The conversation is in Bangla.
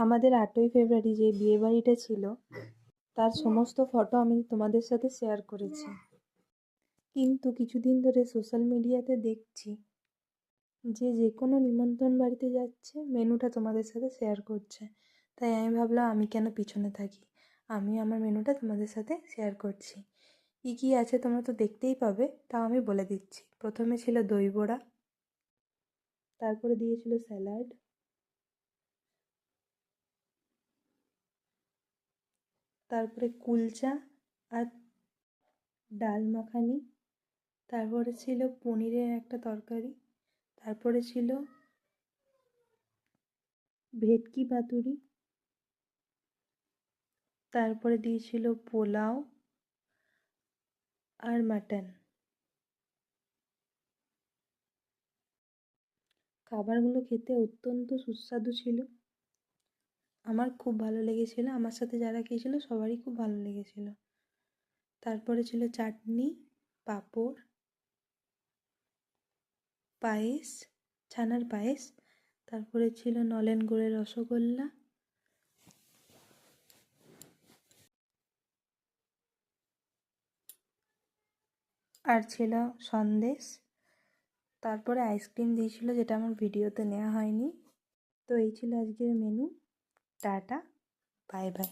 আমাদের 8ই ফেব্রুয়ারি যে বিয়েবাড়িটা ছিল তার সমস্ত ফটো আমি তোমাদের সাথে শেয়ার করেছি, কিন্তু কিছুদিন ধরে সোশ্যাল মিডিয়াতে দেখছি যে কোনো নিমন্ত্রণ বাড়িতে যাচ্ছে মেনুটা তোমাদের সাথে শেয়ার করছে। তাই আমি ভাবলাম আমি কেন পিছনে থাকি, আমি আমার মেনুটা তোমাদের সাথে শেয়ার করছি। কী কী আছে তোমরা তো দেখতেই পাবে, তাও আমি বলে দিচ্ছি। প্রথমে ছিল দই বড়া, তারপরে দিয়েছিল স্যালাড, তারপরে কুলচা আর ডাল মাখানি, তারপরে ছিল পনিরের একটা তরকারি, তারপরে ছিল ভেটকি পাতুরি, তারপরে দিয়েছিল পোলাও আর মাটন। খাবারগুলো খেতে অত্যন্ত সুস্বাদু ছিল, আমার খুব ভালো লেগেছিল, আমার সাথে যারা খেয়েছিল সবারই খুব ভালো লেগেছিল। তারপরে ছিল চাটনি, পাঁপড়, পায়েস, ছানার পায়েস, তারপরে ছিল নলেন গুড়ের রসগোল্লা, আর ছিল সন্দেশ, তারপরে আইসক্রিম দিয়েছিল যেটা আমার ভিডিওতে নেওয়া হয়নি। তো এই ছিল আজকের মেনু। Tata, bye bye.